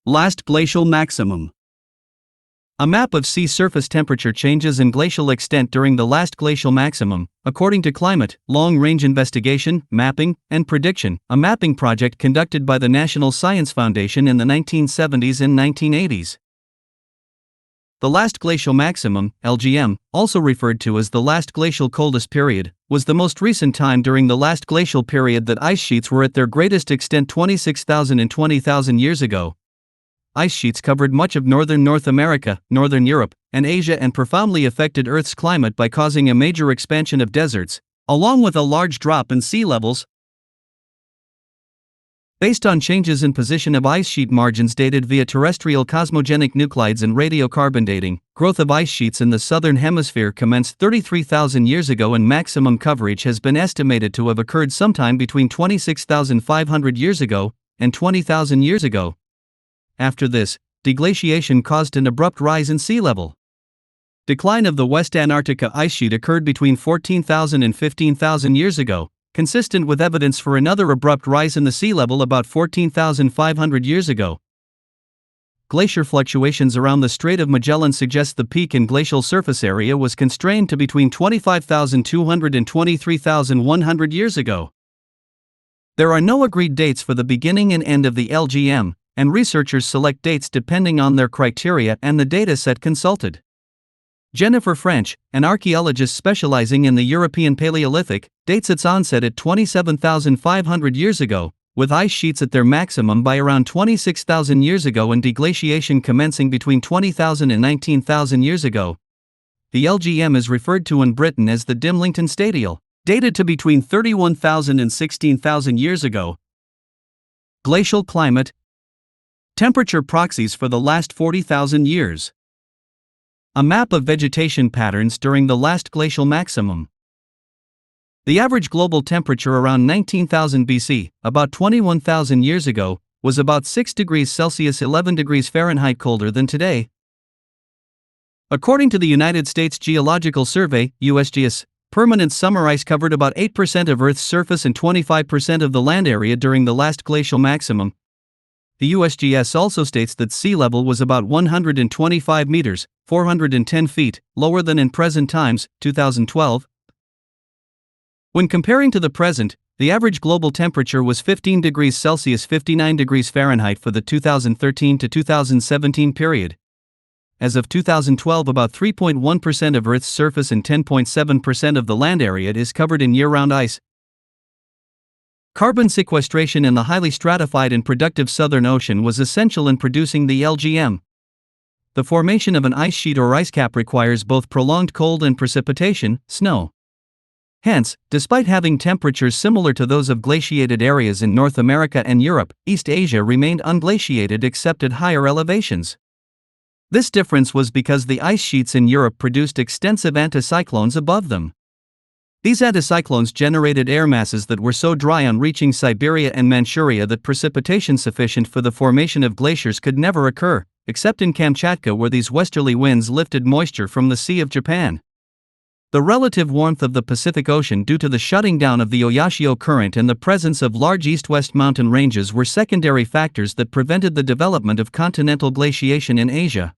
Last glacial maximum. A map of sea surface temperature changes and glacial extent during the last glacial maximum, according to Climate, Long-Range Investigation, Mapping, and Prediction, a mapping project conducted by the National Science Foundation in the 1970s and 1980s. The last glacial maximum, LGM, also referred to as the last glacial coldest period, was the most recent time during the last glacial period that ice sheets were at their greatest extent 26,000 and 20,000 years ago. Ice sheets covered much of northern North America, northern Europe, and Asia and profoundly affected Earth's climate by causing a major expansion of deserts, along with a large drop in sea levels. Based on changes in position of ice sheet margins dated via terrestrial cosmogenic nuclides and radiocarbon dating, growth of ice sheets in the southern hemisphere commenced 33,000 years ago and maximum coverage has been estimated to have occurred sometime between 26,500 years ago and 20,000 years ago. After this, deglaciation caused an abrupt rise in sea level. Decline of the West Antarctica ice sheet occurred between 14,000 and 15,000 years ago, consistent with evidence for another abrupt rise in the sea level about 14,500 years ago. Glacier fluctuations around the Strait of Magellan suggest the peak in glacial surface area was constrained to between 25,200 and 23,100 years ago. There are no agreed dates for the beginning and end of the LGM, and researchers select dates depending on their criteria and the data set consulted. Jennifer French, an archaeologist specializing in the European Paleolithic, dates its onset at 27,500 years ago, with ice sheets at their maximum by around 26,000 years ago and deglaciation commencing between 20,000 and 19,000 years ago. The LGM is referred to in Britain as the Dimlington Stadial, dated to between 31,000 and 16,000 years ago. Glacial climate. Temperature proxies for the last 40,000 years. A map of vegetation patterns during the last glacial maximum. The average global temperature around 19,000 BC, about 21,000 years ago, was about 6 degrees Celsius 11 degrees Fahrenheit colder than today. According to the United States Geological Survey, USGS, permanent summer ice covered about 8% of Earth's surface and 25% of the land area during the last glacial maximum. The USGS also states that sea level was about 125 meters, 410 feet, lower than in present times, 2012. When comparing to the present, the average global temperature was 15 degrees Celsius 59 degrees Fahrenheit for the 2013 to 2017 period. As of 2012, about 3.1% of Earth's surface and 10.7% of the land area is covered in year-round ice. Carbon sequestration in the highly stratified and productive Southern Ocean was essential in producing the LGM. The formation of an ice sheet or ice cap requires both prolonged cold and precipitation, snow. Hence, despite having temperatures similar to those of glaciated areas in North America and Europe, East Asia remained unglaciated except at higher elevations. This difference was because the ice sheets in Europe produced extensive anticyclones above them. These anticyclones generated air masses that were so dry on reaching Siberia and Manchuria that precipitation sufficient for the formation of glaciers could never occur, except in Kamchatka where these westerly winds lifted moisture from the Sea of Japan. The relative warmth of the Pacific Ocean due to the shutting down of the Oyashio Current and the presence of large east-west mountain ranges were secondary factors that prevented the development of continental glaciation in Asia.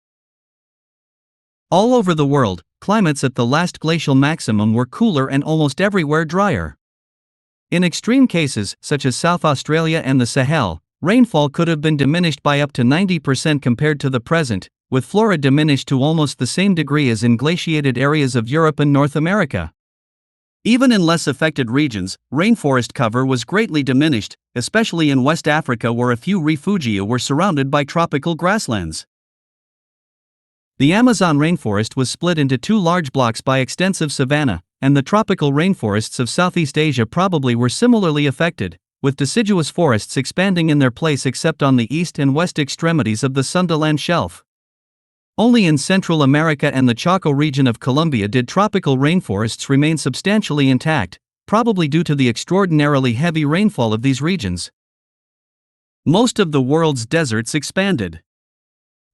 All over the world, climates at the last glacial maximum were cooler and almost everywhere drier. In extreme cases, such as South Australia and the Sahel, rainfall could have been diminished by up to 90% compared to the present, with flora diminished to almost the same degree as in glaciated areas of Europe and North America. Even in less affected regions, rainforest cover was greatly diminished, especially in West Africa where a few refugia were surrounded by tropical grasslands. The Amazon rainforest was split into two large blocks by extensive savanna, and the tropical rainforests of Southeast Asia probably were similarly affected, with deciduous forests expanding in their place except on the east and west extremities of the Sundaland Shelf. Only in Central America and the Chaco region of Colombia did tropical rainforests remain substantially intact, probably due to the extraordinarily heavy rainfall of these regions. Most of the world's deserts expanded.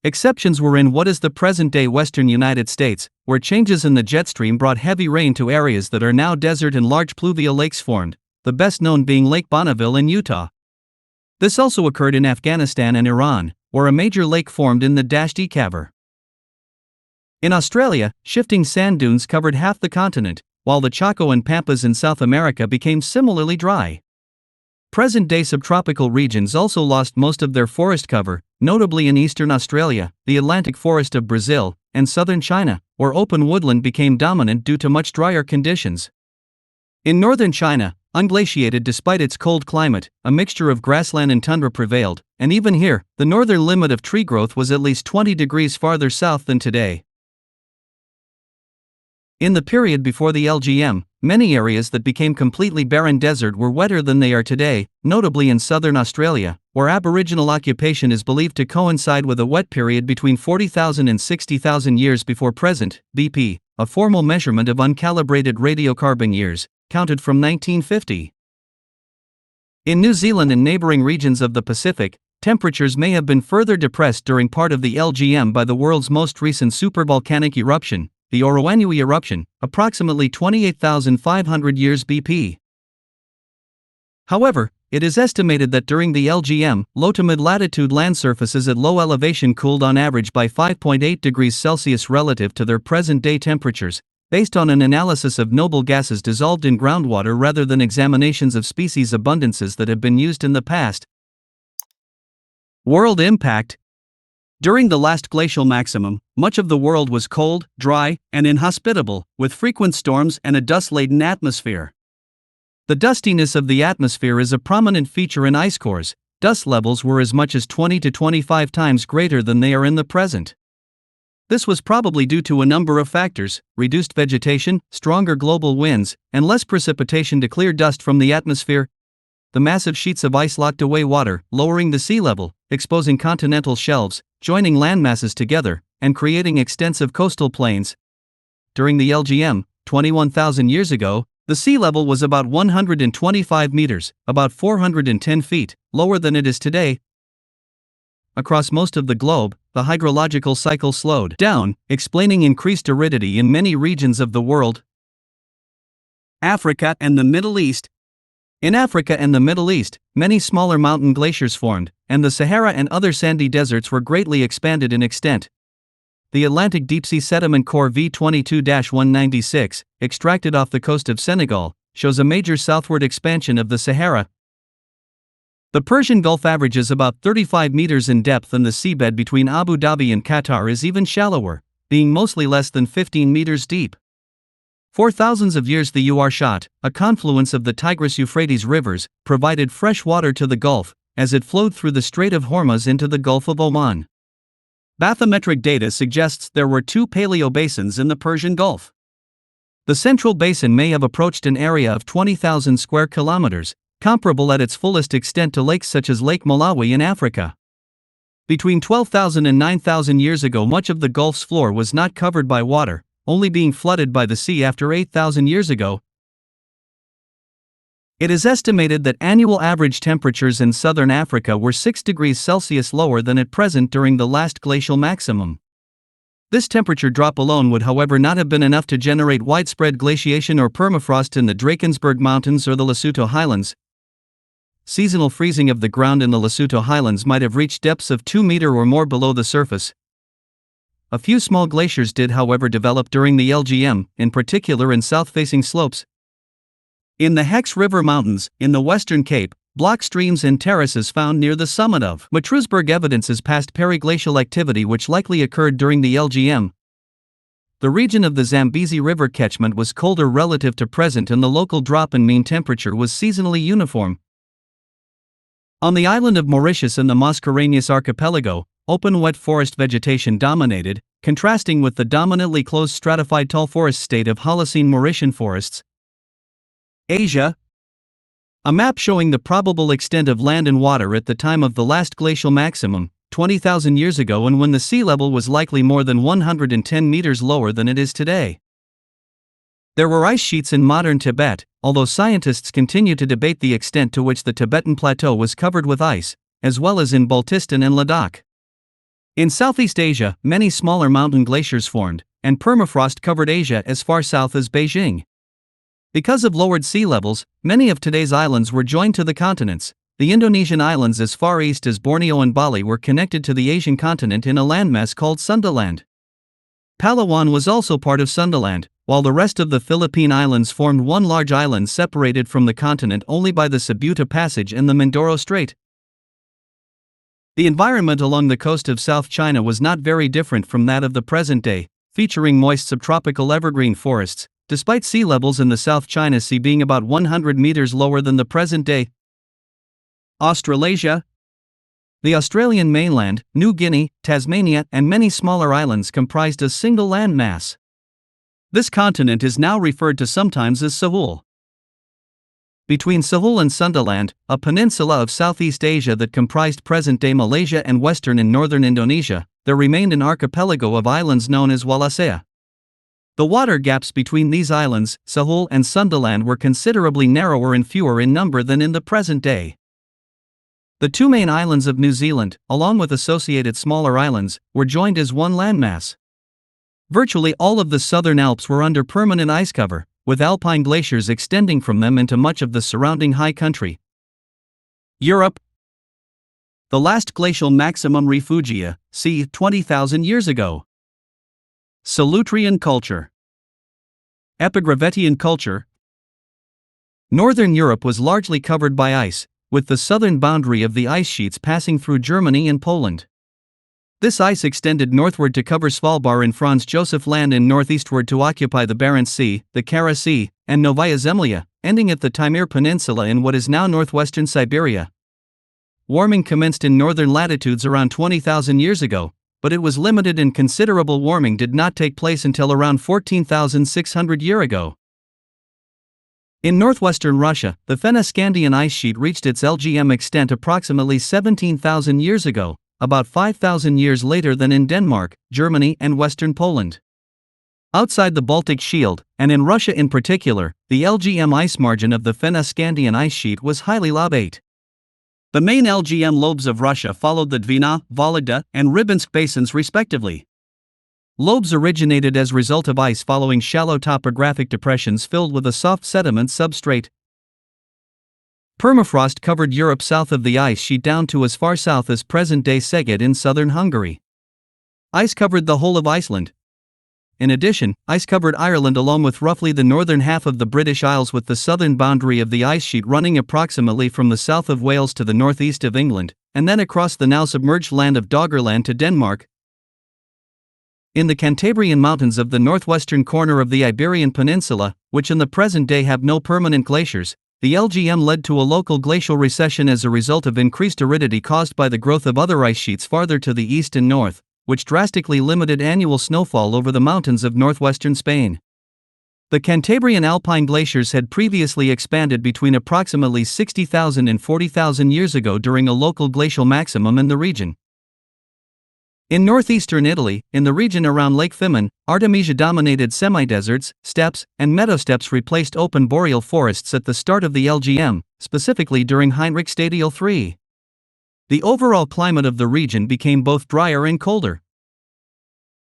Exceptions were in what is the present-day western United States, where changes in the jet stream brought heavy rain to areas that are now desert and large pluvial lakes formed, the best known being Lake Bonneville in Utah. This also occurred in Afghanistan and Iran, where a major lake formed in the Dasht-e-Kavir. In Australia, shifting sand dunes covered half the continent, while the Chaco and Pampas in South America became similarly dry. Present-day subtropical regions also lost most of their forest cover, notably in eastern Australia, the Atlantic forest of Brazil, and southern China, where open woodland became dominant due to much drier conditions. In northern China, unglaciated despite its cold climate, a mixture of grassland and tundra prevailed, and even here, the northern limit of tree growth was at least 20 degrees farther south than today. In the period before the LGM, many areas that became completely barren desert were wetter than they are today, notably in southern Australia, where Aboriginal occupation is believed to coincide with a wet period between 40,000 and 60,000 years before present, BP, a formal measurement of uncalibrated radiocarbon years, counted from 1950. In New Zealand and neighboring regions of the Pacific, temperatures may have been further depressed during part of the LGM by the world's most recent supervolcanic eruption, the Orowanui eruption, approximately 28,500 years BP. However, it is estimated that during the LGM, low to mid-latitude land surfaces at low elevation cooled on average by 5.8 degrees Celsius relative to their present-day temperatures, based on an analysis of noble gases dissolved in groundwater rather than examinations of species abundances that have been used in the past. World impact. During the last glacial maximum, much of the world was cold, dry, and inhospitable, with frequent storms and a dust-laden atmosphere. The dustiness of the atmosphere is a prominent feature in ice cores. Dust levels were as much as 20 to 25 times greater than they are in the present. This was probably due to a number of factors: reduced vegetation, stronger global winds, and less precipitation to clear dust from the atmosphere. The massive sheets of ice locked away water, lowering the sea level, exposing continental shelves, joining landmasses together, and creating extensive coastal plains. During the LGM, 21,000 years ago, the sea level was about 125 meters, about 410 feet, lower than it is today. Across most of the globe, the hydrological cycle slowed down, explaining increased aridity in many regions of the world. Africa and the Middle East. In Africa and the Middle East, many smaller mountain glaciers formed, and the Sahara and other sandy deserts were greatly expanded in extent. The Atlantic deep-sea sediment core V22-196, extracted off the coast of Senegal, shows a major southward expansion of the Sahara. The Persian Gulf averages about 35 meters in depth, and the seabed between Abu Dhabi and Qatar is even shallower, being mostly less than 15 meters deep. For thousands of years the Uarshat, a confluence of the Tigris-Euphrates rivers, provided fresh water to the Gulf, as it flowed through the Strait of Hormuz into the Gulf of Oman. Bathymetric data suggests there were two paleobasins in the Persian Gulf. The Central Basin may have approached an area of 20,000 square kilometers, comparable at its fullest extent to lakes such as Lake Malawi in Africa. Between 12,000 and 9,000 years ago, much of the Gulf's floor was not covered by water, only being flooded by the sea after 8,000 years ago. It is estimated that annual average temperatures in southern Africa were 6 degrees Celsius lower than at present during the last glacial maximum. This temperature drop alone would, however, not have been enough to generate widespread glaciation or permafrost in the Drakensberg Mountains or the Lesotho Highlands. Seasonal freezing of the ground in the Lesotho Highlands might have reached depths of 2 meters or more below the surface. A few small glaciers did, however, develop during the LGM, in particular in south-facing slopes. In the Hex River Mountains, in the Western Cape, block streams and terraces found near the summit of Matroosberg evidences past periglacial activity which likely occurred during the LGM. The region of the Zambezi River catchment was colder relative to present, and the local drop in mean temperature was seasonally uniform. On the island of Mauritius and the Mascareñas archipelago, open wet forest vegetation dominated, contrasting with the dominantly closed stratified tall forest state of Holocene Mauritian forests. Asia. A map showing the probable extent of land and water at the time of the last glacial maximum, 20,000 years ago, and when the sea level was likely more than 110 meters lower than it is today. There were ice sheets in modern Tibet, although scientists continue to debate the extent to which the Tibetan plateau was covered with ice, as well as in Baltistan and Ladakh. In Southeast Asia, many smaller mountain glaciers formed, and permafrost covered Asia as far south as Beijing. Because of lowered sea levels, many of today's islands were joined to the continents, The Indonesian islands as far east as Borneo and Bali were connected to the Asian continent in a landmass called Sundaland. Palawan was also part of Sundaland, while the rest of the Philippine Islands formed one large island separated from the continent only by the Cebuta Passage and the Mindoro Strait. The environment along the coast of South China was not very different from that of the present day, featuring moist subtropical evergreen forests, despite sea levels in the South China Sea being about 100 meters lower than the present day. Australasia. The Australian mainland, New Guinea, Tasmania, and many smaller islands comprised a single land mass. This continent is now referred to sometimes as Sahul. Between Sahul and Sundaland, a peninsula of Southeast Asia that comprised present-day Malaysia and western and northern Indonesia, there remained an archipelago of islands known as Wallacea. The water gaps between these islands, Sahul and Sundaland, were considerably narrower and fewer in number than in the present day. The two main islands of New Zealand, along with associated smaller islands, were joined as one landmass. Virtually all of the southern Alps were under permanent ice cover, with alpine glaciers extending from them into much of the surrounding high country. Europe. The last glacial maximum refugia, c. 20,000 years ago. Solutrean culture. Epigravettian culture. Northern Europe was largely covered by ice, with the southern boundary of the ice sheets passing through Germany and Poland. This ice extended northward to cover Svalbard and Franz Josef Land and northeastward to occupy the Barents Sea, the Kara Sea, and Novaya Zemlya, ending at the Taimyr Peninsula in what is now northwestern Siberia. Warming commenced in northern latitudes around 20,000 years ago, but it was limited and considerable warming did not take place until around 14,600 years ago. In northwestern Russia, the Fennoscandian ice sheet reached its LGM extent approximately 17,000 years ago, about 5,000 years later than in Denmark, Germany, and western Poland. Outside the Baltic Shield, and in Russia in particular, the LGM ice margin of the Fennoscandian ice sheet was highly lobate. The main LGM lobes of Russia followed the Dvina, Vologda, and Rybinsk basins respectively. Lobes originated as a result of ice following shallow topographic depressions filled with a soft sediment substrate. Permafrost covered Europe south of the ice sheet down to as far south as present-day Szeged in southern Hungary. Ice covered the whole of Iceland. In addition, ice covered Ireland along with roughly the northern half of the British Isles, with the southern boundary of the ice sheet running approximately from the south of Wales to the northeast of England, and then across the now submerged land of Doggerland to Denmark. In the Cantabrian Mountains of the northwestern corner of the Iberian Peninsula, which in the present day have no permanent glaciers, the LGM led to a local glacial recession as a result of increased aridity caused by the growth of other ice sheets farther to the east and north, which drastically limited annual snowfall over the mountains of northwestern Spain. The Cantabrian alpine glaciers had previously expanded between approximately 60,000 and 40,000 years ago during a local glacial maximum in the region. In northeastern Italy, in the region around Lake Fiume, Artemisia-dominated semi-deserts, steppes, and meadow-steppes replaced open boreal forests at the start of the LGM, specifically during Heinrich Stadial III. The overall climate of the region became both drier and colder.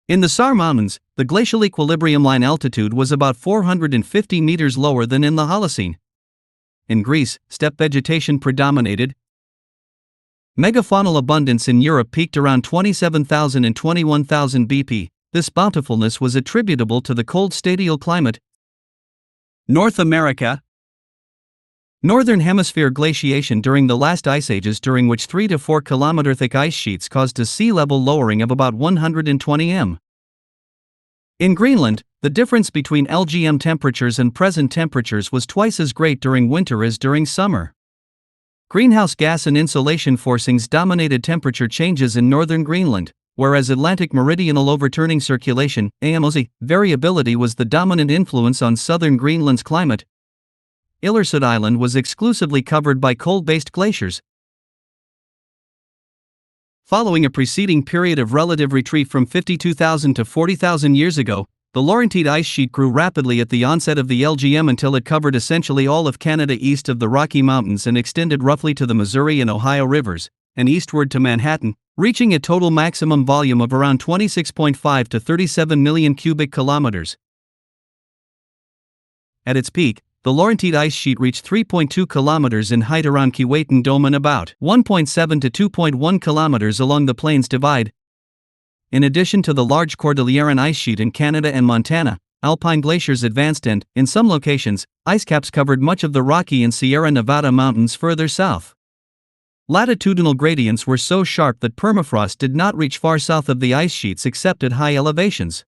In the Sar Mountains, the glacial equilibrium line altitude was about 450 meters lower than in the Holocene. In Greece, steppe vegetation predominated. Megafaunal abundance in Europe peaked around 27,000 and 21,000 BP. This bountifulness was attributable to the cold stadial climate. North America. Northern Hemisphere glaciation during the last ice ages, during which 3 to 4 kilometer thick ice sheets caused a sea level lowering of about 120 m. In Greenland, the difference between LGM temperatures and present temperatures was twice as great during winter as during summer. Greenhouse gas and insolation forcings dominated temperature changes in northern Greenland, whereas Atlantic meridional overturning circulation (AMOC) variability was the dominant influence on southern Greenland's climate. Ilulissat Island was exclusively covered by cold-based glaciers. Following a preceding period of relative retreat from 52,000 to 40,000 years ago, the Laurentide ice sheet grew rapidly at the onset of the LGM until it covered essentially all of Canada east of the Rocky Mountains and extended roughly to the Missouri and Ohio rivers, and eastward to Manhattan, reaching a total maximum volume of around 26.5 to 37 million cubic kilometers. At its peak, the Laurentide ice sheet reached 3.2 kilometers in height around Keewatin Dome and about 1.7 to 2.1 kilometers along the Plains Divide. In addition to the large Cordilleran ice sheet in Canada and Montana, alpine glaciers advanced and, in some locations, ice caps covered much of the Rocky and Sierra Nevada mountains further south. Latitudinal gradients were so sharp that permafrost did not reach far south of the ice sheets except at high elevations.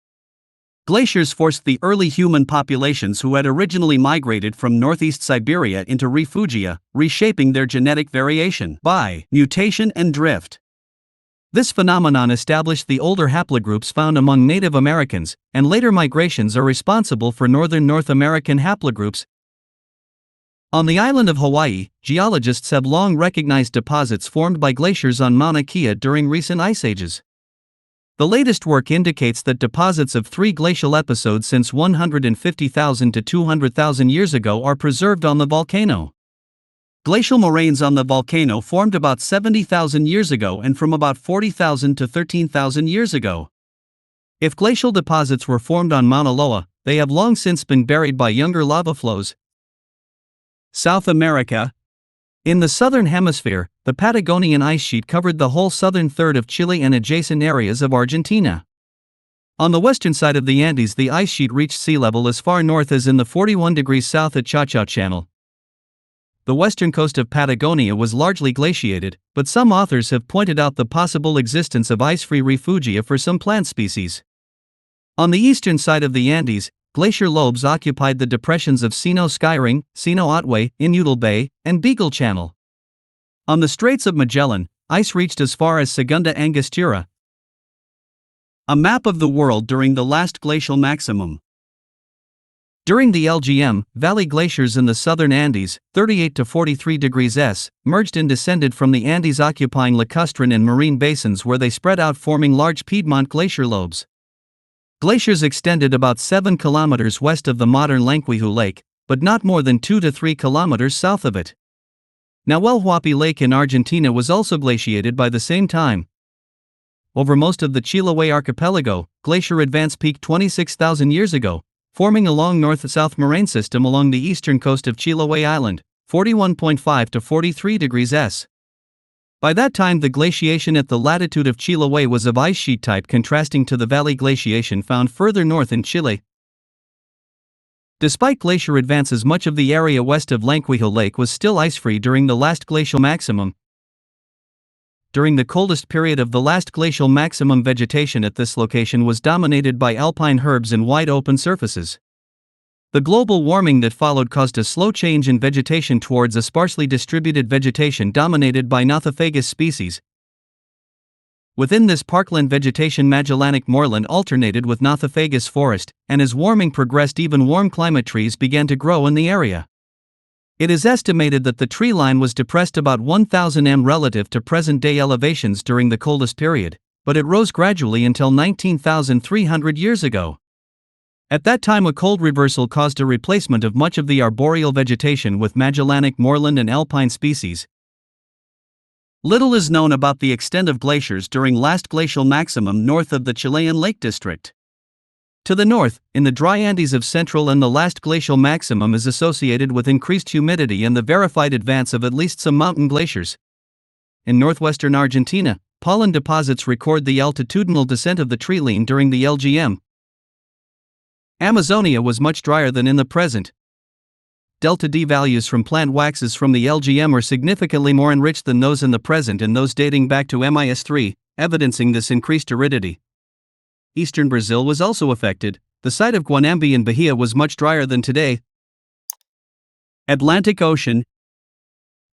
Glaciers forced the early human populations who had originally migrated from northeast Siberia into refugia, reshaping their genetic variation by mutation and drift. This phenomenon established the older haplogroups found among Native Americans, and later migrations are responsible for northern North American haplogroups. On the island of Hawaii, geologists have long recognized deposits formed by glaciers on Mauna Kea during recent ice ages. The latest work indicates that deposits of 3 glacial episodes since 150,000 to 200,000 years ago are preserved on the volcano. Glacial moraines on the volcano formed about 70,000 years ago and from about 40,000 to 13,000 years ago. If glacial deposits were formed on Mauna Loa, they have long since been buried by younger lava flows. South America. In the southern hemisphere, the Patagonian ice sheet covered the whole southern third of Chile and adjacent areas of Argentina. On the western side of the Andes, the ice sheet reached sea level as far north as in the 41 degrees south at Cha-Cha Channel. The western coast of Patagonia was largely glaciated, but some authors have pointed out the possible existence of ice-free refugia for some plant species. On the eastern side of the Andes, glacier lobes occupied the depressions of Sino Skyring, Sino Otway, Inutile Bay, and Beagle Channel. On the Straits of Magellan, ice reached as far as Segunda Angostura. A map of the world during the last glacial maximum. During the LGM, valley glaciers in the southern Andes, 38 to 43 degrees S, merged and descended from the Andes, occupying lacustrine and marine basins where they spread out, forming large Piedmont glacier lobes. Glaciers extended about 7 kilometers west of the modern Llanquihue Lake, but not more than 2 to 3 kilometers south of it. Nahuel Huapi Lake in Argentina was also glaciated by the same time. Over most of the Chiloé archipelago, glacier advance peaked 26,000 years ago, forming a long north-south moraine system along the eastern coast of Chiloé Island, 41.5 to 43 degrees S. By that time, the glaciation at the latitude of Chiloé was of ice sheet type, contrasting to the valley glaciation found further north in Chile. Despite glacier advances, much of the area west of Llanquihue Lake was still ice-free during the last glacial maximum. During the coldest period of the last glacial maximum, vegetation at this location was dominated by alpine herbs and wide open surfaces. The global warming that followed caused a slow change in vegetation towards a sparsely distributed vegetation dominated by Nothofagus species. Within this parkland vegetation, Magellanic moorland alternated with Nothofagus forest, and as warming progressed, even warm climate trees began to grow in the area. It is estimated that the tree line was depressed about 1,000 m relative to present-day elevations during the coldest period, but it rose gradually until 19,300 years ago. At that time, a cold reversal caused a replacement of much of the arboreal vegetation with Magellanic moorland and alpine species. Little is known about the extent of glaciers during last glacial maximum north of the Chilean Lake District. To the north, in the dry Andes of Central, and the last glacial maximum is associated with increased humidity and the verified advance of at least some mountain glaciers. In northwestern Argentina, pollen deposits record the altitudinal descent of the tree line during the LGM. Amazonia was much drier than in the present. Delta D values from plant waxes from the LGM are significantly more enriched than those in the present and those dating back to MIS3, evidencing this increased aridity. Eastern Brazil was also affected. The site of Guanambi in Bahia was much drier than today. Atlantic Ocean.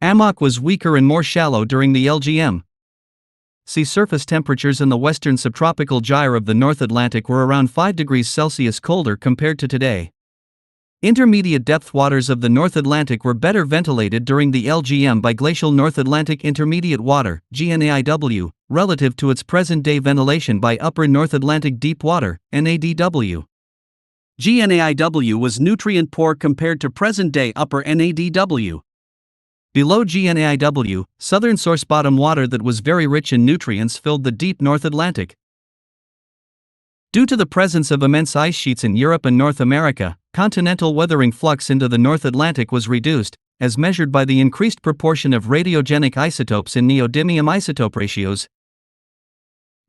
Amoc was weaker and more shallow during the LGM. Sea surface temperatures in the western subtropical gyre of the North Atlantic were around 5 degrees Celsius colder compared to today. Intermediate depth waters of the North Atlantic were better ventilated during the LGM by glacial North Atlantic Intermediate Water, GNAIW, relative to its present-day ventilation by upper North Atlantic Deep Water, NADW. GNAIW was nutrient-poor compared to present-day upper NADW. Below GNAIW, southern source bottom water that was very rich in nutrients filled the deep North Atlantic. Due to the presence of immense ice sheets in Europe and North America, continental weathering flux into the North Atlantic was reduced, as measured by the increased proportion of radiogenic isotopes in neodymium isotope ratios.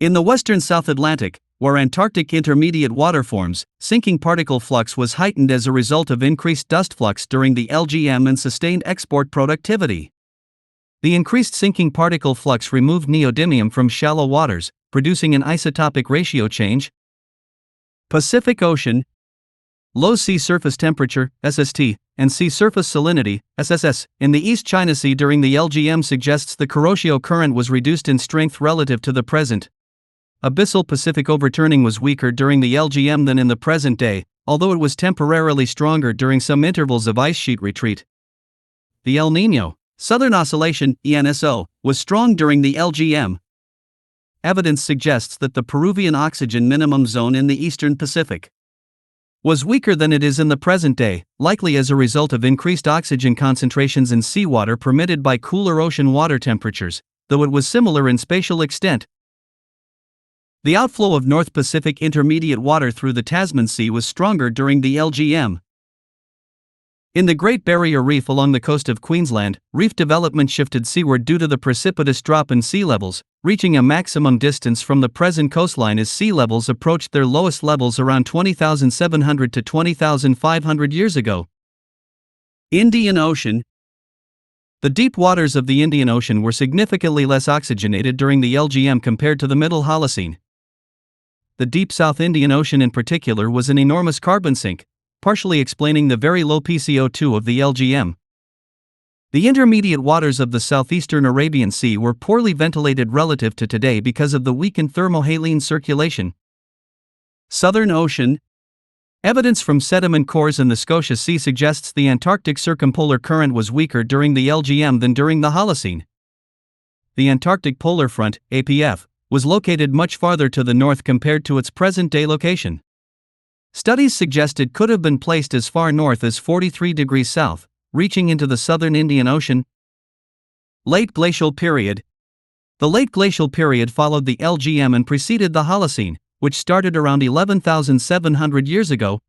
In the western South Atlantic, where Antarctic intermediate water forms, sinking particle flux was heightened as a result of increased dust flux during the LGM and sustained export productivity. The increased sinking particle flux removed neodymium from shallow waters, producing an isotopic ratio change. Pacific Ocean. Low sea surface temperature, SST, and sea surface salinity, SSS, in the East China Sea during the LGM suggests the Kuroshio current was reduced in strength relative to the present. Abyssal Pacific overturning was weaker during the LGM than in the present day, although it was temporarily stronger during some intervals of ice sheet retreat. The El Niño, Southern Oscillation, ENSO, was strong during the LGM. Evidence suggests that the Peruvian oxygen minimum zone in the eastern Pacific was weaker than it is in the present day, likely as a result of increased oxygen concentrations in seawater permitted by cooler ocean water temperatures, though it was similar in spatial extent. The outflow of North Pacific intermediate water through the Tasman Sea was stronger during the LGM. In the Great Barrier Reef along the coast of Queensland, reef development shifted seaward due to the precipitous drop in sea levels, reaching a maximum distance from the present coastline as sea levels approached their lowest levels around 20,700 to 20,500 years ago. Indian Ocean. The deep waters of the Indian Ocean were significantly less oxygenated during the LGM compared to the Middle Holocene. The deep South Indian Ocean in particular was an enormous carbon sink, partially explaining the very low PCO2 of the LGM. The intermediate waters of the southeastern Arabian Sea were poorly ventilated relative to today because of the weakened thermohaline circulation. Southern Ocean. Evidence from sediment cores in the Scotia Sea suggests the Antarctic circumpolar current was weaker during the LGM than during the Holocene. The Antarctic Polar Front, APF, was located much farther to the north compared to its present-day location. Studies suggest it could have been placed as far north as 43 degrees south, reaching into the southern Indian Ocean. Late Glacial Period. The Late Glacial Period followed the LGM and preceded the Holocene, which started around 11,700 years ago,